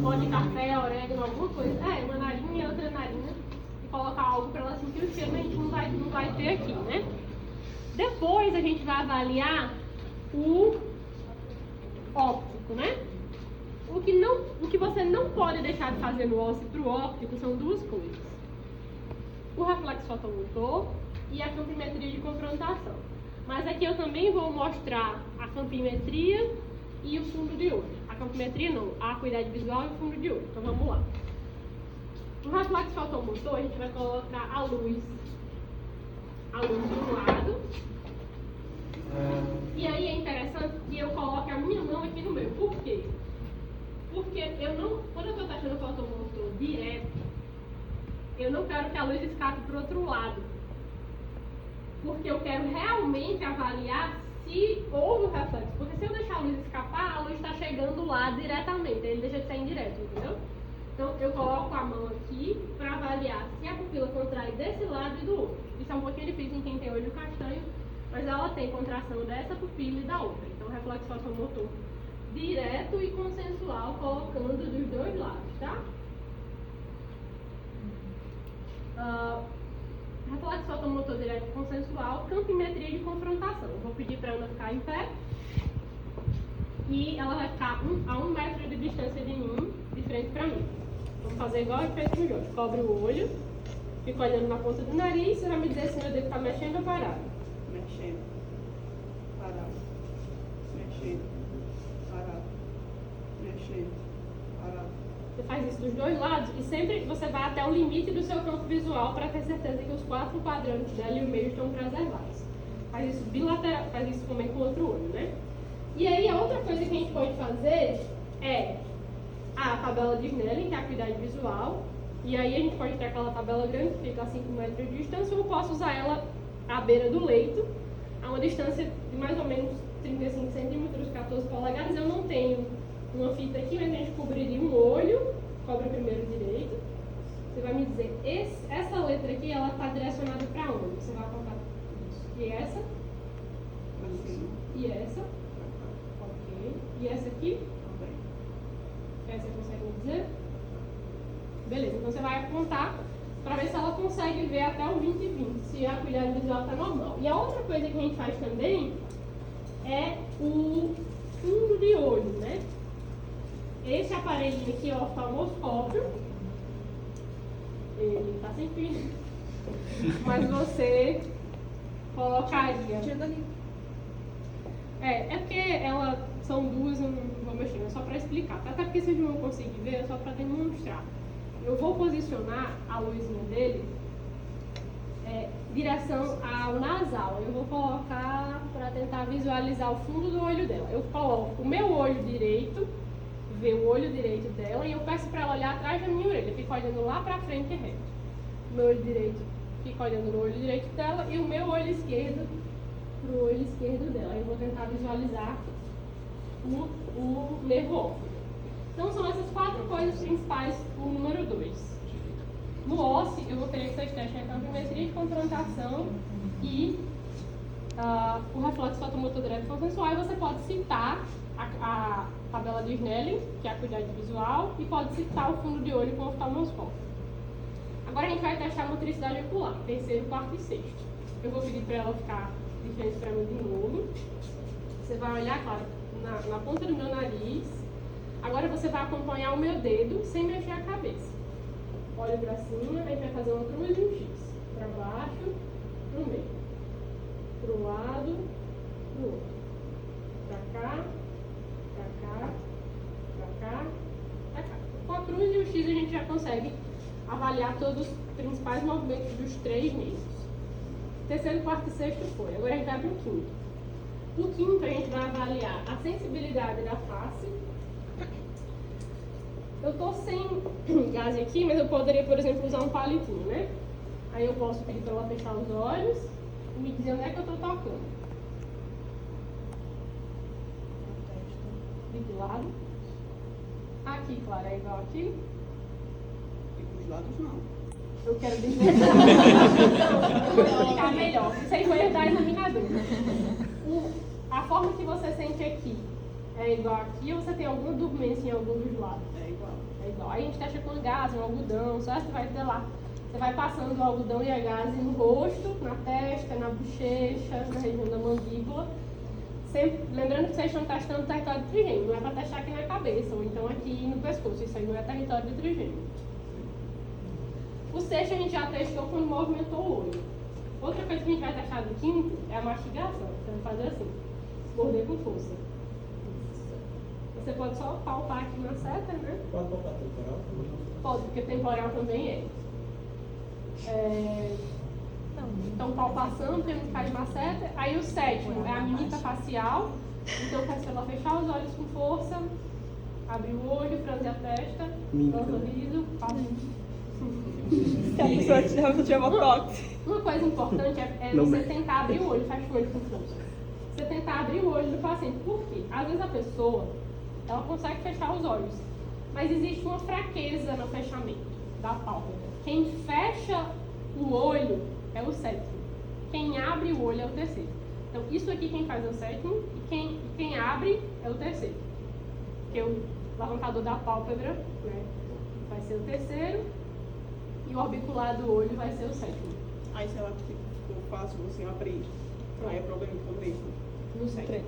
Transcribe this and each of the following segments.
pó de café, orégano, alguma coisa. Uma narina e outra narina. E colocar algo para ela sentir o cheiro, mas a gente não vai ter aqui, né? Depois a gente vai avaliar o óptico, né? O que você não pode deixar de fazer no ósseo para o óptico são duas coisas. O reflexo fotomotor e a campimetria de confrontação. Mas aqui eu também vou mostrar a campimetria e o fundo de olho. A campimetria não, a acuidade visual e o fundo de olho. Então vamos lá. No reflexo fotomotor a gente vai colocar a luz de um lado. E aí é interessante que eu coloque a minha mão aqui no meio. Por quê? Porque quando eu estou testando o fotomotor direto, eu não quero que a luz escape para o outro lado. Porque eu quero realmente avaliar se houve o reflexo. Porque se eu deixar a luz escapar, a luz está chegando lá diretamente, ele deixa de ser indireto, entendeu? Então eu coloco a mão aqui para avaliar se a pupila contrai desse lado e do outro. Isso é um pouquinho difícil em quem tem olho castanho, mas ela tem contração dessa pupila e da outra. Então reflexo fotomotor direto e consensual, colocando dos dois lados, tá? Reflexo fotomotor direto e consensual, campimetria de confrontação. Eu vou pedir para a Ana ficar em pé. E ela vai ficar a 1 metro de distância de mim, de frente para mim. Vamos fazer igual a gente fez com o Jorge. Cobre o olho, fica olhando na ponta do nariz, você vai me dizer se meu dedo está mexendo ou parado. Mexendo. Parado. Mexendo. Parado. Mexendo. Parado. Você faz isso dos dois lados e sempre você vai até o limite do seu campo visual para ter certeza que os 4 quadrantes dela e o meio estão preservados. Faz isso bilateral, faz isso também com o outro olho, né? E aí a outra coisa que a gente pode fazer é a tabela de Snellen, que é a acuidade visual. E aí a gente pode ter aquela tabela grande que fica a 5 metros de distância, ou eu posso usar ela à beira do leito, a uma distância de mais ou menos 35 centímetros, 14 polegadas. Eu não tenho uma fita aqui, mas a gente cobriria um olho, cobre o primeiro direito. Você vai me dizer, essa letra aqui, ela está direcionada para onde? Você vai apontar isso. E essa? Assim. E essa? Ok. E essa aqui? Essa você consegue me dizer? Beleza, então você vai apontar para ver se ela consegue ver até o 20/20, se a acuidade visual está normal. E a outra coisa que a gente faz também é o fundo de olho, né? Esse aparelhinho aqui é o oftalmoscópio. Ele está sem fio. Mas você colocaria... É porque são duas, eu não vou mexer, é só para explicar. Até porque vocês não vão conseguir ver, é só para demonstrar. Eu vou posicionar a luzinha dele direção ao nasal. Eu vou colocar para tentar visualizar o fundo do olho dela. Eu coloco o meu olho direito, ver o olho direito dela, e eu peço para ela olhar atrás da minha orelha. Fica olhando lá para frente e reto. O meu olho direito fica olhando no olho direito dela e o meu olho esquerdo para o olho esquerdo dela. Eu vou tentar visualizar o nervo óptico. Então são essas 4 coisas principais, o número 2. No ósseo, eu vou querer que vocês testem a campimetria de confrontação e o reflexo fotomotor direto consensual. E você pode citar a tabela de Snellen, que é a acuidade visual, e pode citar o fundo de olho com o oftalmoscópio. Agora a gente vai testar a motricidade ocular, terceiro, quarto e sexto. Eu vou pedir para ela ficar de frente para mim de novo. Você vai olhar, claro, na ponta do meu nariz. Agora você vai acompanhar o meu dedo sem mexer a cabeça. Olha para cima, a gente vai fazer uma cruz e um X. Para baixo, para o meio. Para o lado, para o outro. Para cá, para cá, para cá, para cá. Com a cruz e o X a gente já consegue avaliar todos os principais movimentos dos 3 nervos. Terceiro, quarto e sexto foi. Agora a gente vai para o quinto. O quinto a gente vai avaliar a sensibilidade da face. Eu estou sem gás aqui, mas eu poderia, por exemplo, usar um palitinho, né? Aí eu posso pedir para ela fechar os olhos e me dizer onde é que eu estou tocando. De que lado? Aqui, claro, é igual aqui. E dos lados não. Eu quero dizer. Vou explicar melhor. Isso foi da examinadora. A forma que você sente aqui é igual aqui ou você tem alguma dormência em algum dos lados? lado? É igual. É igual. Aí a gente testa com gás, um algodão, certo? Vai ter lá. Você vai passando o algodão e a gás no rosto, na testa, na bochecha, na região da mandíbula. Sempre, lembrando que vocês estão testando o território de trigêmeo, não é para testar aqui na cabeça, ou então aqui no pescoço, isso aí não é território de trigêmeo. O sexto a gente já testou quando movimentou o olho. Outra coisa que a gente vai testar no quinto é a mastigação. Você vai fazer assim, morder com força. Você pode só palpar aqui na seta, né? Pode palpar temporal? Pode, porque temporal também é. Então, palpação, temos que cair na seta. Aí o sétimo é a mimica facial. Então, eu peço ela fechar os olhos com força, abrir o olho, franzir a testa, dar um sorriso, Se a pessoa tiver uma prótese. Uma coisa importante é você tentar abrir o olho, fecha o olho com força. Você tentar abrir o olho do paciente. Por quê? Às vezes a pessoa, ela consegue fechar os olhos, mas existe uma fraqueza no fechamento da pálpebra. Quem fecha o olho é o sétimo. Quem abre o olho é o terceiro. Então, isso aqui quem faz é o sétimo e quem abre é o terceiro. Porque o levantador da pálpebra, né, vai ser o terceiro e o orbicular do olho vai ser o sétimo. Aí se ela ficou fácil você abrir, aí é problema também. Não sei.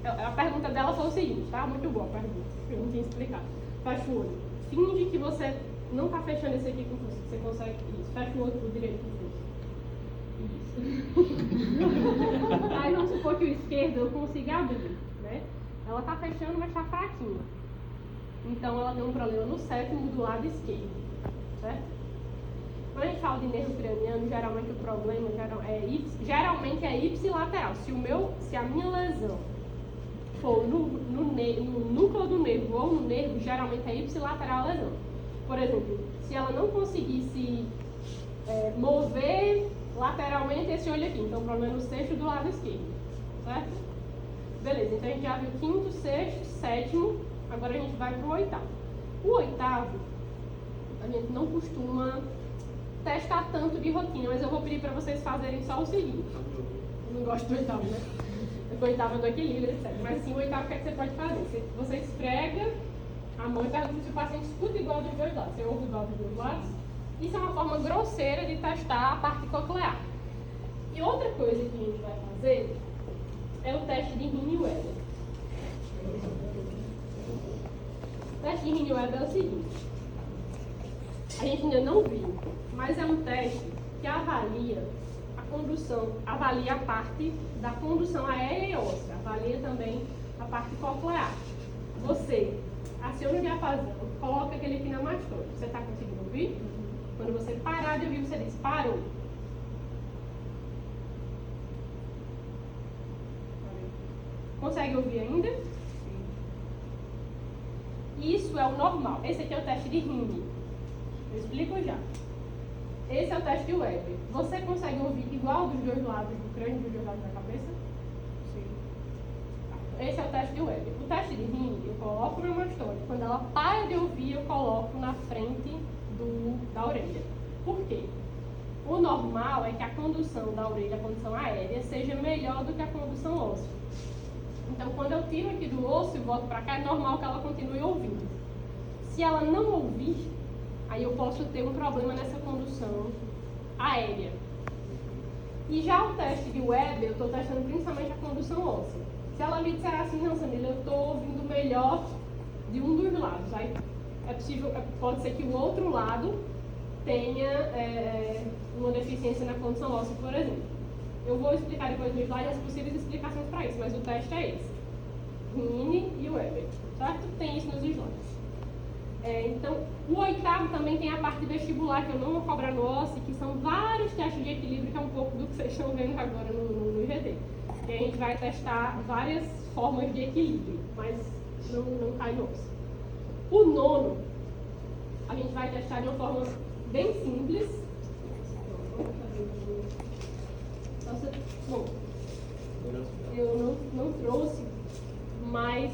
A pergunta dela foi o seguinte, tá? Muito boa a pergunta. Eu não tinha explicado. Fecha o olho. Finge que você não tá fechando esse aqui com força. Você consegue isso. Fecha o outro direito com força. Isso. Aí vamos supor que o esquerdo eu consiga abrir, né? Ela tá fechando, mas tá fraquinha. Então ela tem um problema no sétimo do lado esquerdo, certo? Quando a gente fala de nervo craniano, geralmente o problema geralmente é ipsilateral. Se a minha lesão for no núcleo do nervo ou no nervo, geralmente é ipsilateral a lesão. Por exemplo, se ela não conseguisse mover lateralmente esse olho aqui, então o problema é no sexto do lado esquerdo, certo? Beleza, então a gente já viu quinto, sexto, sétimo, agora a gente vai para o oitavo. O oitavo, a gente não costuma testar tanto de rotina, mas eu vou pedir para vocês fazerem só o seguinte. Eu não gosto do oitavo, né? O oitavo é do equilíbrio, etc. Mas assim, o oitavo, o que é que você pode fazer? Você esfrega a mão e pergunta se o paciente escuta igual dos dois lados. Você ouve igual dos dois lados? Isso é uma forma grosseira de testar a parte coclear. E outra coisa que a gente vai fazer é o teste de Rini-Weber. O teste de Rini-Weber é o seguinte. A gente ainda não viu, mas é um teste que avalia a condução, avalia a parte da condução aérea e óssea, avalia também a parte coclear. Você aciona o diapasão, coloca aquele epineumastôide. Você está conseguindo ouvir? Quando você parar de ouvir, você diz, parou. Consegue ouvir ainda? Isso é o normal. Esse aqui é o teste de Rini. Eu explico já. Esse é o teste de Weber. Você consegue ouvir igual dos dois lados do crânio, dos dois lados da cabeça? Sim. Esse é o teste de Weber. O teste de Rini, eu coloco no mastóide. Quando ela para de ouvir, eu coloco na frente da orelha. Por quê? O normal é que a condução da orelha, a condução aérea, seja melhor do que a condução óssea. Então, quando eu tiro aqui do osso e volto para cá, é normal que ela continue ouvindo. Se ela não ouvir, aí eu posso ter um problema nessa condução aérea. E já o teste de Weber, eu estou testando principalmente a condução óssea. Se ela me disser assim, não, Samila, eu estou ouvindo melhor de um dos lados. Aí é possível, pode ser que o outro lado tenha uma deficiência na condução óssea, por exemplo. Eu vou explicar depois no slide as possíveis explicações para isso, mas o teste é esse. Rini e Weber, certo? Tem isso nos slides. Então, o oitavo também tem a parte vestibular, que eu não vou cobrar no OSCE, que são vários testes de equilíbrio, que é um pouco do que vocês estão vendo agora no IGT. E a gente vai testar várias formas de equilíbrio, mas não cai no OSCE. O nono, a gente vai testar de uma forma bem simples. Bom, eu não trouxe, mas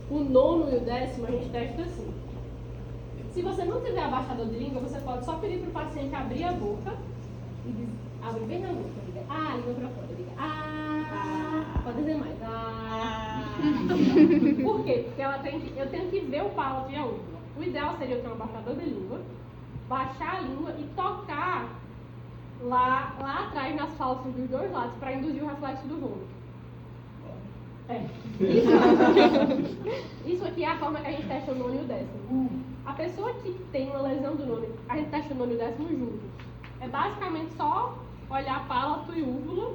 o nono e o décimo a gente testa assim. Se você não tiver abaixador de língua, você pode só pedir para o paciente abrir a boca Abre bem na boca, diga ah, língua pra fora, diga ah. Pode dizer mais, ah. Por quê? Porque eu tenho que ver o palato e a úvula. O ideal seria eu ter um abafador de língua, baixar a língua e tocar lá atrás nas falsas dos dois lados para induzir o reflexo do vômito. Isso aqui é a forma que a gente testa o nono e o décimo. A pessoa que tem uma lesão do nono, a gente testa o nono e o décimo juntos. É basicamente só olhar palato e úvula,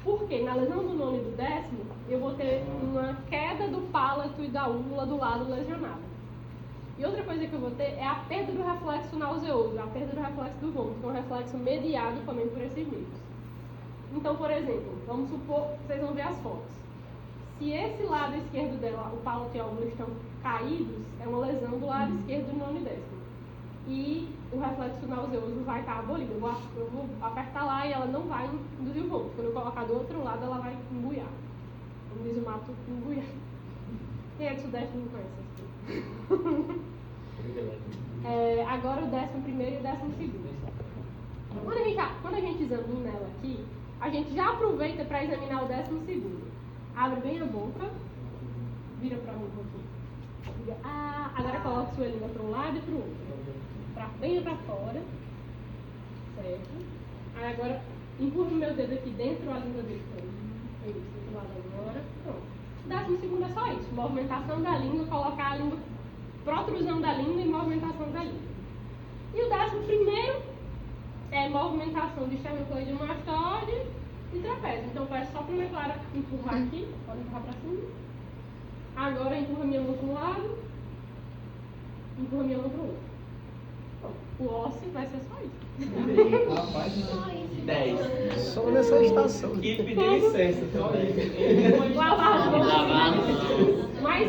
porque na lesão do nono e do décimo eu vou ter uma queda do palato e da úvula do lado lesionado. E outra coisa que eu vou ter é a perda do reflexo nauseoso, a perda do reflexo do vômito, que é um reflexo mediado também por esses meios. Então, por exemplo, vamos supor, vocês vão ver as fotos. Se esse lado esquerdo dela, o palato e a úvula estão caídos, é uma lesão do lado esquerdo do nono e décimo. E o reflexo nauseoso vai estar abolido. Eu vou apertar lá e ela não vai induzir o vômito. Quando eu colocar do outro lado, ela vai embuiar. Como diz o mato, embuiar. Quem é do Sudeste não conhece assim. Agora o 11º e o 12º. Quando a gente examina ela aqui, a gente já aproveita para examinar o 12º. Abre bem a boca, vira para mim um pouquinho. Diga, ah, agora coloca sua língua para um lado e para o outro. Bem para fora. Certo? Aí agora empurra o meu dedo aqui dentro da língua dele. Isso, do outro lado agora. Pronto. 12º é só isso. Movimentação da língua, colocar a língua, protrusão da língua e movimentação da língua. E o 11º é movimentação de esternocleidomastoide e trapézio. Então peço só para minha Clara empurrar aqui, pode empurrar para cima. Agora empurra minha mão para um lado, empurra minha mão para o outro. O ósseo vai ser só isso. Rapaz, Só isso. 10. Só nessa estação. Que pediu licença também. Lavar as mãos. Mas